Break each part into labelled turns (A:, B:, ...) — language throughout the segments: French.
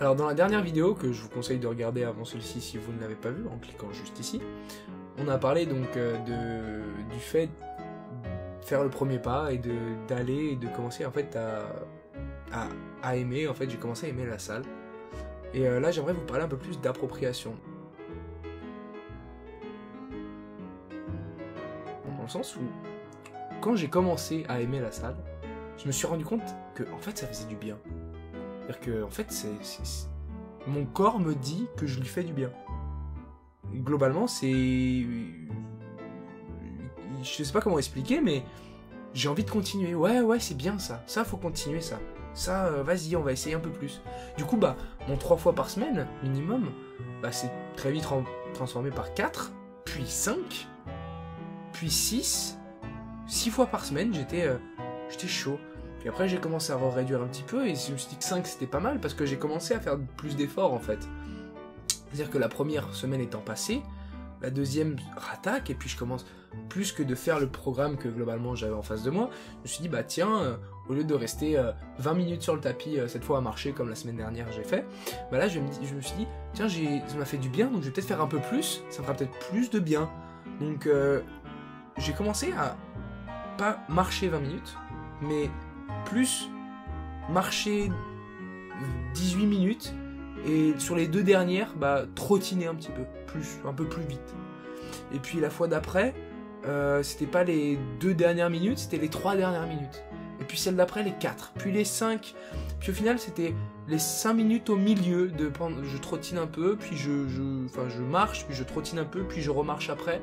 A: Alors dans la dernière vidéo, que je vous conseille de regarder avant celle-ci si vous ne l'avez pas vue, en cliquant juste ici, on a parlé donc du fait de faire le premier pas et d'aller et de commencer en fait à aimer, en fait j'ai commencé à aimer la salle. Et là j'aimerais vous parler un peu plus d'appropriation. Dans le sens où, quand j'ai commencé à aimer la salle, je me suis rendu compte que en fait ça faisait du bien. C'est-à-dire que en fait mon corps me dit que je lui fais du bien. Globalement c'est... Je sais pas comment expliquer, mais j'ai envie de continuer. Ouais c'est bien ça, faut continuer ça. Ça, vas-y, on va essayer un peu plus. Du coup, bah, mon 3 fois par semaine, minimum, bah, c'est très vite transformé par 4, puis 5, puis 6. 6 fois par semaine, j'étais chaud. Puis après, j'ai commencé à réduire un petit peu, et je me suis dit que 5, c'était pas mal, parce que j'ai commencé à faire plus d'efforts, en fait. C'est-à-dire que la première semaine étant passée, la deuxième rattaque, et puis je commence, plus que de faire le programme que globalement j'avais en face de moi, je me suis dit, bah tiens, au lieu de rester 20 minutes sur le tapis, cette fois à marcher comme la semaine dernière j'ai fait, bah là je me suis dit, tiens, ça m'a fait du bien, donc je vais peut-être faire un peu plus, ça me fera peut-être plus de bien. Donc j'ai commencé à pas marcher 20 minutes, mais plus marcher 18 minutes, et sur les 2 dernières, bah trottiner un petit peu, un peu plus vite. Et puis la fois d'après, c'était pas les 2 dernières minutes, c'était les 3 dernières minutes. Et puis celle d'après, les 4, puis les 5. Puis au final, c'était les 5 minutes au milieu, je trottine un peu, puis je marche, puis je trottine un peu, puis je remarche après,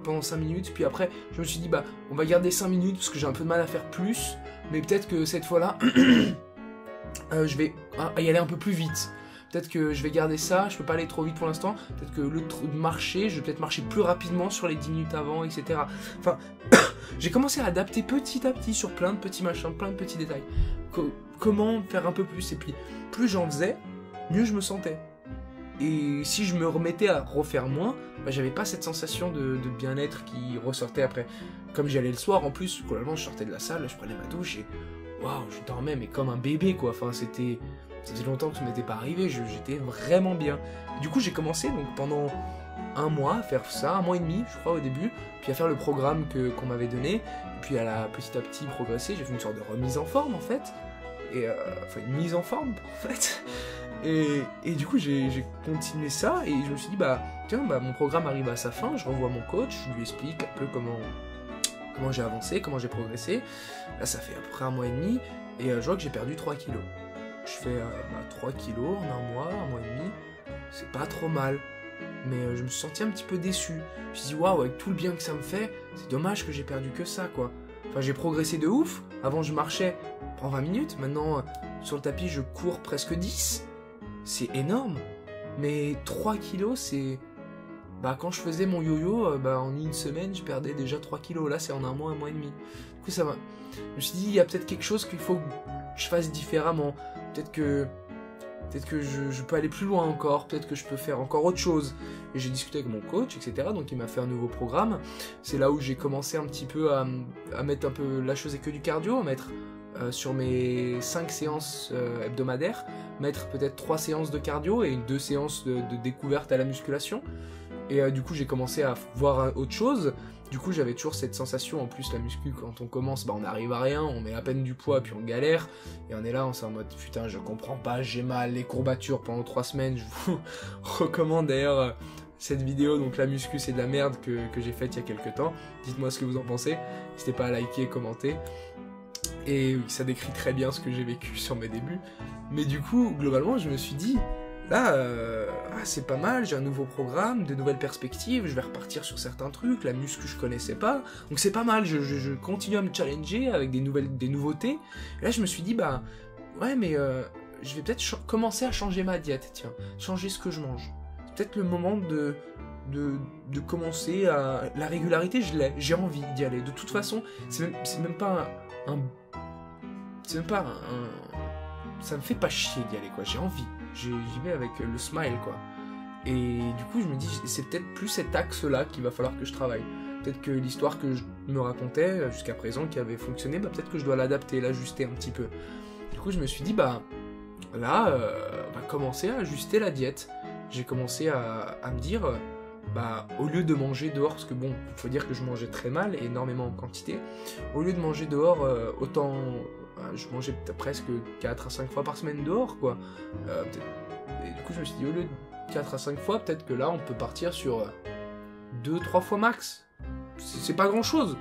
A: pendant 5 minutes. Puis après, je me suis dit, bah, on va garder 5 minutes, parce que j'ai un peu de mal à faire plus, mais peut-être que cette fois-là, je vais y aller un peu plus vite. Peut-être que je vais garder ça, je peux pas aller trop vite pour l'instant. Peut-être que le marcher, je vais peut-être marcher plus rapidement sur les 10 minutes avant, etc. Enfin, j'ai commencé à adapter petit à petit sur plein de petits machins, plein de petits détails. Comment faire un peu plus. Et puis, plus j'en faisais, mieux je me sentais. Et si je me remettais à refaire moins, bah, j'avais pas cette sensation de bien-être qui ressortait après. Comme j'y allais le soir, en plus, globalement, je sortais de la salle, je prenais ma douche et waouh, je dormais, mais comme un bébé, quoi. Enfin, ça faisait longtemps que ça m'était pas arrivé, j'étais vraiment bien. Et du coup, j'ai commencé donc pendant 1 mois à faire ça, 1 mois et demi, je crois, au début, puis à faire le programme qu'on m'avait donné, et puis petit à petit progresser, j'ai fait une sorte de remise en forme, en fait, et enfin, une mise en forme, en fait, et du coup, j'ai continué ça, et je me suis dit, bah, tiens, bah, mon programme arrive à sa fin, je revois mon coach, je lui explique un peu comment j'ai avancé, comment j'ai progressé. Là, ça fait à peu près 1 mois et demi, et je vois que j'ai perdu 3 kilos. Je fais 3 kilos en 1 mois et demi, c'est pas trop mal. Mais je me suis senti un petit peu déçu. Je me suis dit, waouh, avec tout le bien que ça me fait, c'est dommage que j'ai perdu que ça, quoi. Enfin, j'ai progressé de ouf. Avant, je marchais pendant 20 minutes. Maintenant, sur le tapis, je cours presque 10. C'est énorme. Mais 3 kilos, c'est... Bah, quand je faisais mon yo-yo, en 1 semaine, je perdais déjà 3 kilos. Là, c'est en 1 mois et demi. Du coup, ça va. Je me suis dit, il y a peut-être quelque chose qu'il faut que je fasse différemment. Peut-être que je peux aller plus loin encore, peut-être que je peux faire encore autre chose. Et j'ai discuté avec mon coach, etc. Donc il m'a fait un nouveau programme. C'est là où j'ai commencé un petit peu à mettre un peu la chose et que du cardio, à mettre sur mes 5 séances hebdomadaires, mettre peut-être 3 séances de cardio et 2 séances de découverte à la musculation. Et du coup j'ai commencé à voir autre chose. Du coup j'avais toujours cette sensation, en plus la muscu quand on commence, bah on n'arrive à rien, on met à peine du poids puis on galère, et on est là, on est en mode putain je comprends pas, j'ai mal, les courbatures pendant 3 semaines, je vous recommande d'ailleurs cette vidéo, donc la muscu c'est de la merde que j'ai faite il y a quelques temps, dites-moi ce que vous en pensez, n'hésitez pas à liker et commenter, et ça décrit très bien ce que j'ai vécu sur mes débuts, mais du coup globalement je me suis dit, là, c'est pas mal, j'ai un nouveau programme, de nouvelles perspectives, je vais repartir sur certains trucs, la muscu je connaissais pas, donc c'est pas mal, je continue à me challenger avec des nouveautés, et là je me suis dit, bah, ouais mais je vais peut-être commencer à changer ma diète, tiens, changer ce que je mange. C'est peut-être le moment de commencer à... La régularité, je l'ai, j'ai envie d'y aller, de toute façon, c'est même pas ça me fait pas chier d'y aller, quoi, j'ai envie. J'y vais avec le smile, quoi. Et du coup, je me dis, c'est peut-être plus cet axe-là qu'il va falloir que je travaille. Peut-être que l'histoire que je me racontais jusqu'à présent, qui avait fonctionné, bah peut-être que je dois l'adapter, l'ajuster un petit peu. Du coup, je me suis dit, bah, là, commencer à ajuster la diète. J'ai commencé à me dire, au lieu de manger dehors, parce que bon, il faut dire que je mangeais très mal et énormément en quantité, au lieu de manger dehors, je mangeais presque 4 à 5 fois par semaine dehors, quoi. Et du coup, je me suis dit, au lieu de 4 à 5 fois, peut-être que là, on peut partir sur 2-3 fois max. C'est pas grand-chose.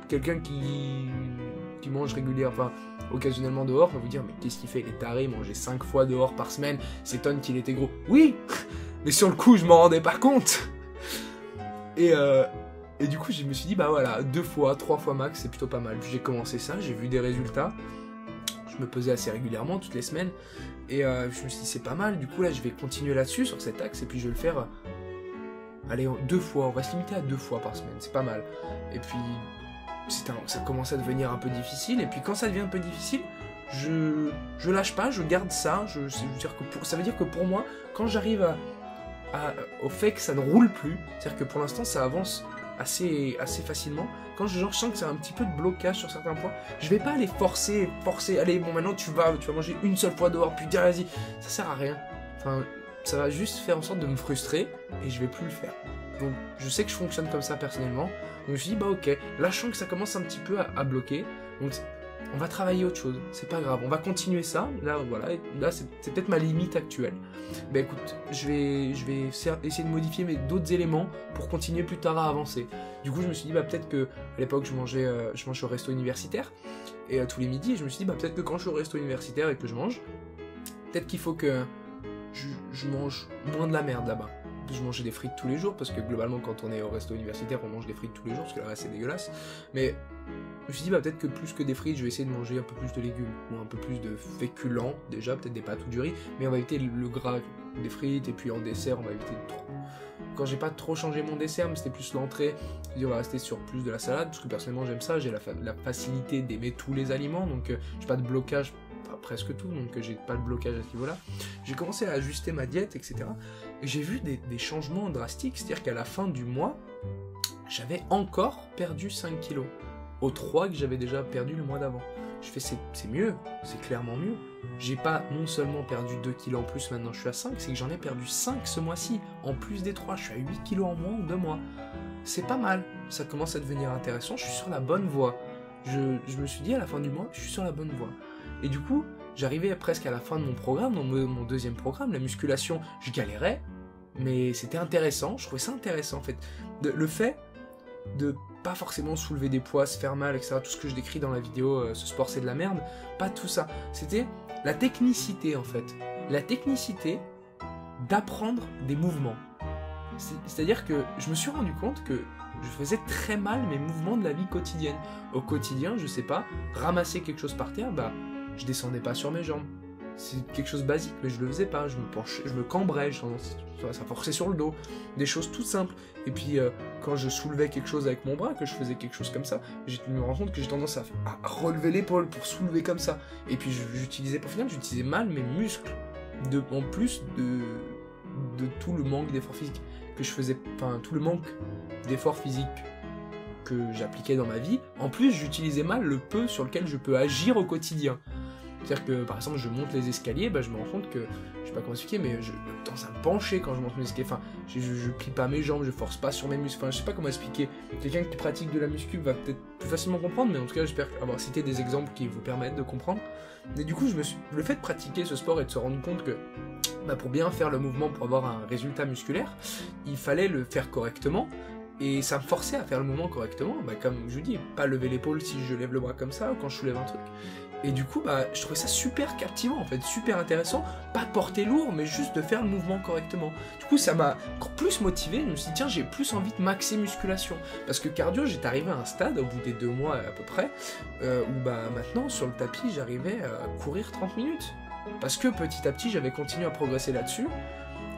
A: Quelqu'un qui mange régulièrement, occasionnellement dehors, va vous dire, mais qu'est-ce qu'il fait? Il est taré, il mangeait 5 fois dehors par semaine, s'étonne qu'il était gros. Oui, mais sur le coup, je m'en rendais pas compte. Et du coup, je me suis dit, 2 fois, 3 fois max, c'est plutôt pas mal. Puis j'ai commencé ça, j'ai vu des résultats. Je me pesais assez régulièrement, toutes les semaines. Et je me suis dit, c'est pas mal. Du coup, là, je vais continuer là-dessus, sur cet axe, et puis je vais le faire, 2 fois. On va se limiter à 2 fois par semaine, c'est pas mal. Et puis, ça commence à devenir un peu difficile. Et puis, quand ça devient un peu difficile, je lâche pas, je garde ça. Ça veut dire que pour moi, quand j'arrive au fait que ça ne roule plus, c'est-à-dire que pour l'instant, ça avance assez facilement. Quand je sens que c'est un petit peu de blocage sur certains points, je vais pas aller forcer, allez, bon, maintenant tu vas manger une seule fois dehors, puis dire vas-y, ça sert à rien. Enfin, ça va juste faire en sorte de me frustrer, et je vais plus le faire. Donc, je sais que je fonctionne comme ça personnellement, donc je me suis dit, ok, là je sens que ça commence un petit peu à bloquer, donc on va travailler autre chose, c'est pas grave, on va continuer ça, là voilà, là c'est peut-être ma limite actuelle. Écoute, je vais essayer de modifier d'autres éléments pour continuer plus tard à avancer. Du coup je me suis dit peut-être que à l'époque je mange au resto universitaire, et tous les midis, je me suis dit peut-être que quand je suis au resto universitaire et que je mange, peut-être qu'il faut que je mange moins de la merde là-bas. Je mangeais des frites tous les jours, parce que globalement quand on est au resto universitaire on mange des frites tous les jours, parce que là c'est dégueulasse, mais je me suis dit peut-être que plus que des frites, je vais essayer de manger un peu plus de légumes, ou un peu plus de féculents, déjà, peut-être des pâtes ou du riz, mais on va éviter le gras des frites, et puis en dessert, on va éviter de trop. Quand j'ai pas trop changé mon dessert, mais c'était plus l'entrée, je me suis dit on va rester sur plus de la salade, parce que personnellement j'aime ça, j'ai la facilité d'aimer tous les aliments, donc j'ai pas de blocage, enfin presque tout, donc j'ai pas de blocage à ce niveau-là. J'ai commencé à ajuster ma diète, etc. Et j'ai vu des changements drastiques, c'est-à-dire qu'à la fin du mois, j'avais encore perdu 5 kilos. Aux 3 que j'avais déjà perdu le mois d'avant. Je fais, c'est mieux, c'est clairement mieux. J'ai pas non seulement perdu 2 kilos en plus, maintenant je suis à 5, c'est que j'en ai perdu 5 ce mois-ci. En plus des 3, je suis à 8 kilos en moins en 2 mois. C'est pas mal, ça commence à devenir intéressant, je suis sur la bonne voie. Je me suis dit à la fin du mois, je suis sur la bonne voie. Et du coup, j'arrivais presque à la fin de mon programme, mon deuxième programme, la musculation, je galérais, mais c'était intéressant, je trouvais ça intéressant en fait. Le fait de pas forcément soulever des poids, se faire mal, etc. Tout ce que je décris dans la vidéo, ce sport c'est de la merde, pas tout ça. C'était la technicité en fait. La technicité d'apprendre des mouvements. C'est-à-dire que je me suis rendu compte que je faisais très mal mes mouvements de la vie quotidienne. Au quotidien, je sais pas, ramasser quelque chose par terre, je descendais pas sur mes jambes. C'est quelque chose de basique, mais je le faisais pas, je me penchais, je me cambrais, ça forçait sur le dos, des choses toutes simples. Et puis quand je soulevais quelque chose avec mon bras, que je faisais quelque chose comme ça, je me rends compte que j'ai tendance à relever l'épaule pour soulever comme ça. Et puis j'utilisais mal mes muscles, en plus de tout le manque d'effort physique que je faisais, enfin tout le manque d'effort physique que j'appliquais dans ma vie. En plus, j'utilisais mal le peu sur lequel je peux agir au quotidien. C'est-à-dire que, par exemple, je monte les escaliers, je me rends compte que, je sais pas comment expliquer, mais je tendance à me pencher quand je monte mes escaliers. Enfin, je plie pas mes jambes, je force pas sur mes muscles. Enfin, je sais pas comment expliquer. Quelqu'un qui pratique de la muscu va peut-être plus facilement comprendre, mais en tout cas, j'espère avoir cité des exemples qui vous permettent de comprendre. Et du coup, le fait de pratiquer ce sport et de se rendre compte que, pour bien faire le mouvement, pour avoir un résultat musculaire, il fallait le faire correctement. Et ça me forçait à faire le mouvement correctement. Comme je vous dis, pas lever l'épaule si je lève le bras comme ça, ou quand je soulève un truc. Et du coup, je trouvais ça super captivant, en fait, super intéressant. Pas de porter lourd, mais juste de faire le mouvement correctement. Du coup, ça m'a encore plus motivé. Je me suis dit, tiens, j'ai plus envie de maxer musculation. Parce que cardio, j'étais arrivé à un stade, au bout des 2 mois à peu près, où maintenant, sur le tapis, j'arrivais à courir 30 minutes. Parce que petit à petit, j'avais continué à progresser là-dessus.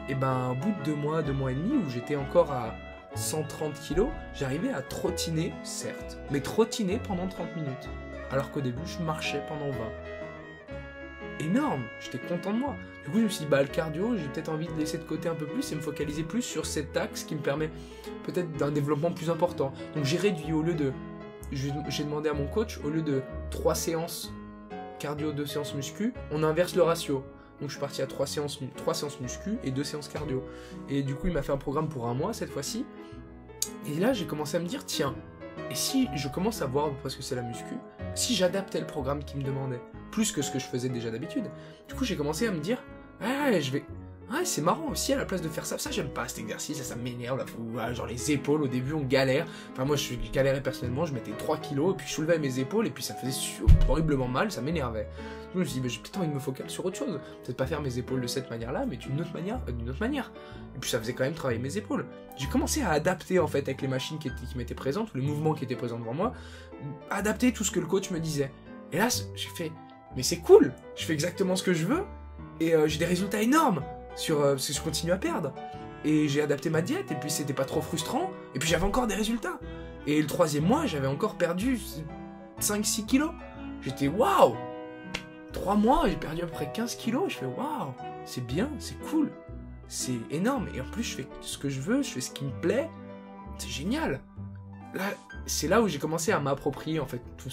A: Et au bout de 2 mois et demi, où j'étais encore à 130 kilos, j'arrivais à trottiner, certes, mais trottiner pendant 30 minutes. Alors qu'au début, je marchais pendant 20. Énorme, j'étais content de moi. Du coup, je me suis dit, le cardio, j'ai peut-être envie de laisser de côté un peu plus et me focaliser plus sur cet axe qui me permet peut-être d'un développement plus important. Donc j'ai réduit, j'ai demandé à mon coach, au lieu de 3 séances cardio, 2 séances muscu, on inverse le ratio. Donc je suis parti à 3 séances muscu et 2 séances cardio. Et du coup, il m'a fait un programme pour 1 mois cette fois-ci. Et là, j'ai commencé à me dire, tiens, et si je commence à voir parce que c'est la muscu, si j'adaptais le programme qu'il me demandait, plus que ce que je faisais déjà d'habitude. Du coup, j'ai commencé à me dire, ouais, c'est marrant aussi à la place de faire ça. Ça, j'aime pas cet exercice, ça m'énerve. Genre les épaules, au début, on galère. Enfin, moi, je galérais personnellement, je mettais 3 kilos, et puis je soulevais mes épaules, et puis ça me faisait horriblement mal, ça m'énervait. Je me suis dit, bah, j'ai peut-être envie de me focaliser sur autre chose. Peut-être pas faire mes épaules de cette manière-là, mais d'une autre manière. Et puis ça faisait quand même travailler mes épaules. J'ai commencé à adapter, en fait, avec les machines qui m'étaient présentes, les mouvements qui étaient présents devant moi, adapter tout ce que le coach me disait. Et là, j'ai fait, mais c'est cool, je fais exactement ce que je veux, et j'ai des résultats énormes parce que je continue à perdre. Et j'ai adapté ma diète, et puis c'était pas trop frustrant, et puis j'avais encore des résultats. Et le 3e mois, j'avais encore perdu 5-6 kilos. J'étais waouh! 3 mois, j'ai perdu à peu près 15 kilos, je fais waouh, c'est bien, c'est cool, c'est énorme. Et en plus, je fais ce que je veux, je fais ce qui me plaît, c'est génial. Là, c'est là où j'ai commencé à m'approprier, en fait, tout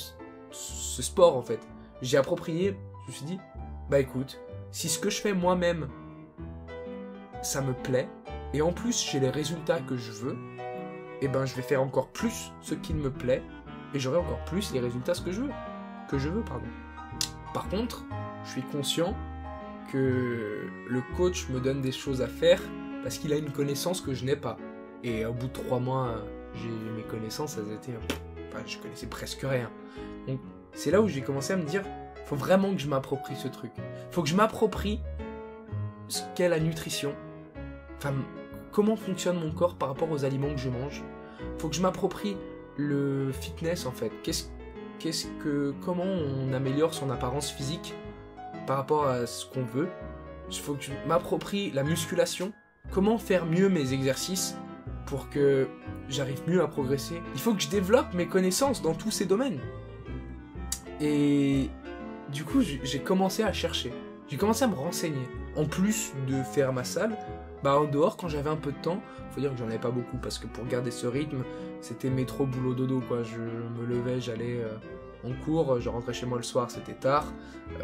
A: ce sport, en fait. J'ai approprié, je me suis dit, bah écoute, si ce que je fais moi-même, ça me plaît, et en plus j'ai les résultats que je veux, et ben je vais faire encore plus ce qui me plaît, et j'aurai encore plus les résultats que je veux. Par contre, je suis conscient que le coach me donne des choses à faire parce qu'il a une connaissance que je n'ai pas. Et au bout de 3 mois, mes connaissances, elles étaient... Enfin, je connaissais presque rien. Donc, c'est là où j'ai commencé à me dire, faut vraiment que je m'approprie ce truc. Faut que je m'approprie ce qu'est la nutrition. Enfin, comment fonctionne mon corps par rapport aux aliments que je mange. Faut que je m'approprie le fitness, en fait. Comment on améliore son apparence physique par rapport à ce qu'on veut. Il faut que je m'approprie la musculation. Comment faire mieux mes exercices pour que j'arrive mieux à progresser. Il faut que je développe mes connaissances dans tous ces domaines. Et du coup, j'ai commencé à chercher. J'ai commencé à me renseigner. En plus de faire ma salle, en dehors, quand j'avais un peu de temps, faut dire que j'en avais pas beaucoup, parce que pour garder ce rythme, c'était métro, boulot, dodo, quoi. Je me levais, j'allais en cours, je rentrais chez moi le soir, c'était tard,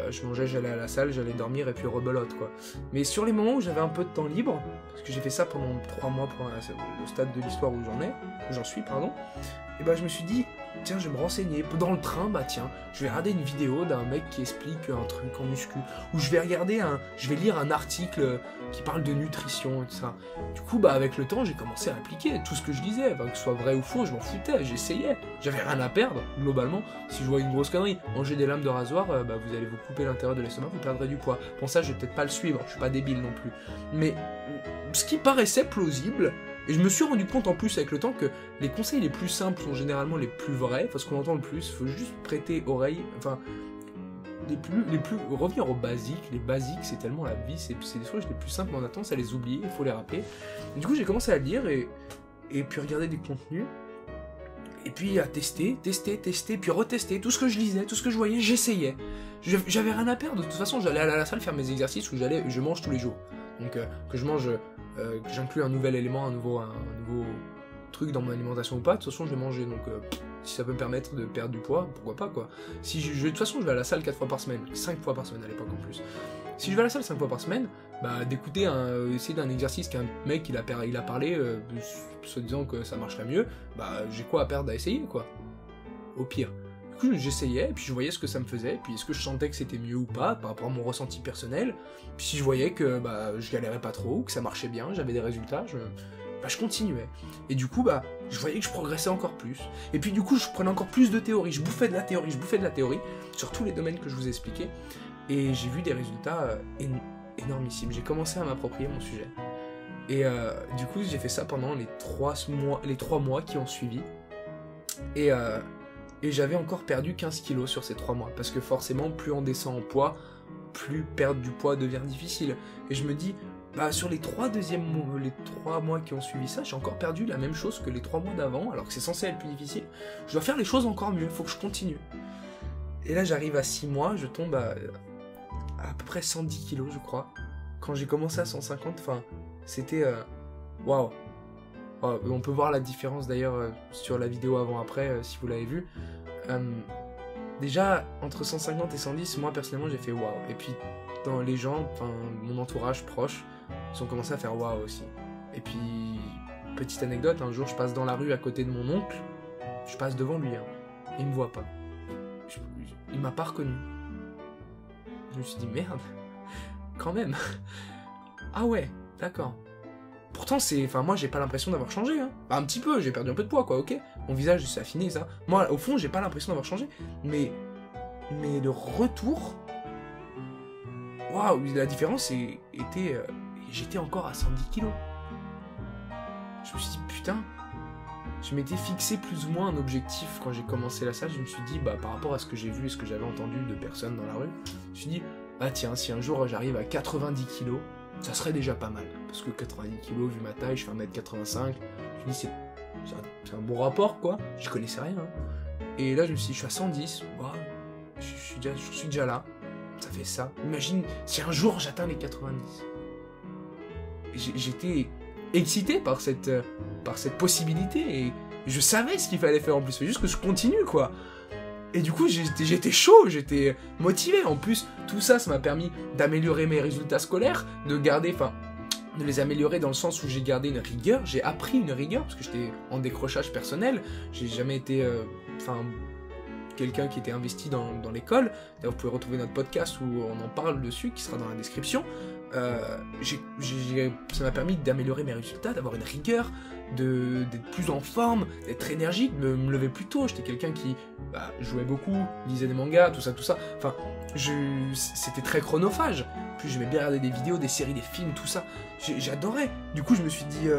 A: je mangeais, j'allais à la salle, j'allais dormir, et puis rebelote, quoi. Mais sur les moments où j'avais un peu de temps libre, parce que j'ai fait ça pendant 3 mois, pour le stade de l'histoire où j'en suis, et je me suis dit, tiens, je vais me renseigner. Dans le train, je vais regarder une vidéo d'un mec qui explique un truc en muscu. Ou je vais lire un article qui parle de nutrition et tout ça. Du coup, avec le temps, j'ai commencé à appliquer tout ce que je disais. Que ce soit vrai ou faux, je m'en foutais, j'essayais. J'avais rien à perdre, globalement. Si je vois une grosse connerie, manger des lames de rasoir, vous allez vous couper l'intérieur de l'estomac, vous perdrez du poids. Pour ça, je vais peut-être pas le suivre, je suis pas débile non plus. Mais ce qui paraissait plausible, et je me suis rendu compte en plus avec le temps que les conseils les plus simples sont généralement les plus vrais, parce qu'on entend le plus, il faut juste prêter oreille, revenir aux basiques. Les basiques, c'est tellement la vie, c'est des choses les plus simples, mais on a tendance à les oublier, il faut les rappeler. Et du coup, j'ai commencé à lire et puis regarder des contenus, et puis à tester, puis retester, tout ce que je lisais, tout ce que je voyais, j'essayais. J'avais rien à perdre, de toute façon, j'allais à la salle faire mes exercices où je mange tous les jours. Donc que je mange, que j'inclus un nouvel élément, un nouveau truc dans mon alimentation ou pas, de toute façon je vais manger. Donc si ça peut me permettre de perdre du poids, pourquoi pas, quoi. De toute façon je vais à la salle 4 fois par semaine, 5 fois par semaine à l'époque en plus. Si je vais à la salle 5 fois par semaine, d'écouter essayer d'un exercice qu'un mec il a parlé, se disant que ça marcherait mieux, j'ai quoi à perdre à essayer, quoi. Au pire. Du coup, j'essayais, puis je voyais ce que ça me faisait, puis est-ce que je sentais que c'était mieux ou pas, par rapport à mon ressenti personnel. Puis si je voyais que je galérais pas trop, que ça marchait bien, j'avais des résultats, je continuais. Et du coup, je voyais que je progressais encore plus. Et puis du coup, je prenais encore plus de théorie, je bouffais de la théorie, sur tous les domaines que je vous ai expliqués. Et j'ai vu des résultats énormissimes. J'ai commencé à m'approprier mon sujet. Et du coup, j'ai fait ça pendant les 3 mois qui ont suivi. Et j'avais encore perdu 15 kilos sur ces 3 mois. Parce que forcément, plus on descend en poids, plus perdre du poids devient difficile. Et je me dis, sur les 3 mois qui ont suivi ça, j'ai encore perdu la même chose que les 3 mois d'avant, alors que c'est censé être plus difficile. Je dois faire les choses encore mieux, faut que je continue. Et là, j'arrive à 6 mois, je tombe à peu près 110 kilos, je crois. Quand j'ai commencé à 150, c'était... Waouh. On peut voir la différence d'ailleurs sur la vidéo avant-après, si vous l'avez vu. déjà, entre 150 et 110, moi personnellement j'ai fait waouh. Et puis dans les gens, enfin mon entourage proche, ils ont commencé à faire waouh aussi. Et puis, petite anecdote, un jour je passe dans la rue à côté de mon oncle, je passe devant lui, hein. Il me voit pas. Il m'a pas reconnu. Je me suis dit merde, quand même. Ah ouais, d'accord. Pourtant c'est, enfin moi j'ai pas l'impression d'avoir changé, hein. Bah, un petit peu, j'ai perdu un peu de poids quoi, ok. Mon visage s'est affiné ça. Moi au fond j'ai pas l'impression d'avoir changé, mais le retour, waouh, la différence était, j'étais encore à 110 kilos. Je me suis dit putain, je m'étais fixé plus ou moins un objectif quand j'ai commencé la salle. Je me suis dit bah par rapport à ce que j'ai vu et ce que j'avais entendu de personnes dans la rue, je me suis dit ah tiens si un jour j'arrive à 90 kilos, ça serait déjà pas mal. Parce que 90 kilos, vu ma taille, je fais 1m85. Je me dis, c'est un bon rapport, quoi. Je connaissais rien. Hein. Et là, je me suis dit, je suis à 110. Bah, je suis déjà là. Ça fait ça. Imagine si un jour j'atteins les 90. J'étais excité par cette possibilité. Et je savais ce qu'il fallait faire en plus. C'est juste que je continue, quoi. Et du coup, j'étais chaud, j'étais motivé. En plus, tout ça, ça m'a permis d'améliorer mes résultats scolaires, de les améliorer dans le sens où j'ai gardé une rigueur, j'ai appris une rigueur, parce que j'étais en décrochage personnel, j'ai jamais été, quelqu'un qui était investi dans l'école. D'ailleurs, vous pouvez retrouver notre podcast où on en parle dessus, qui sera dans la description. Ça m'a permis d'améliorer mes résultats, d'avoir une rigueur, d'être plus en forme, d'être énergique, de me lever plus tôt. J'étais quelqu'un qui jouait beaucoup, lisait des mangas, tout ça. Enfin, c'était très chronophage. Puis j'aimais bien regarder des vidéos, des séries, des films, tout ça. J'adorais. Du coup, je me suis dit...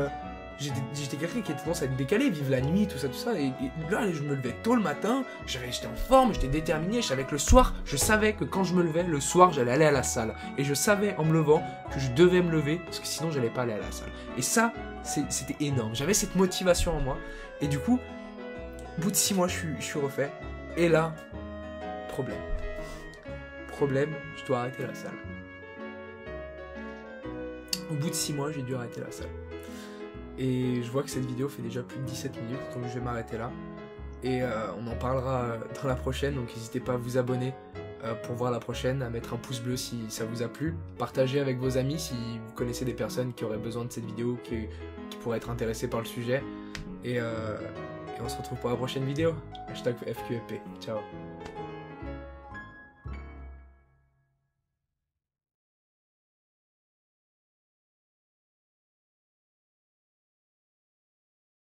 A: J'étais quelqu'un qui était tendance à être décalé, vivre la nuit, tout ça. Et là, je me levais tôt le matin, j'étais en forme, j'étais déterminé, je savais que le soir, je savais que quand je me levais, le soir, j'allais aller à la salle. Et je savais, en me levant, que je devais me lever, parce que sinon, j'allais pas aller à la salle. Et ça, c'était énorme. J'avais cette motivation en moi. Et du coup, au bout de 6 mois, je suis refait. Et là, problème, je dois arrêter la salle. Au bout de 6 mois, j'ai dû arrêter la salle. Et je vois que cette vidéo fait déjà plus de 17 minutes, donc je vais m'arrêter là. Et on en parlera dans la prochaine, donc n'hésitez pas à vous abonner pour voir la prochaine, à mettre un pouce bleu si ça vous a plu. Partagez avec vos amis si vous connaissez des personnes qui auraient besoin de cette vidéo, qui pourraient être intéressées par le sujet. Et on se retrouve pour la prochaine vidéo. #FQEP. Ciao.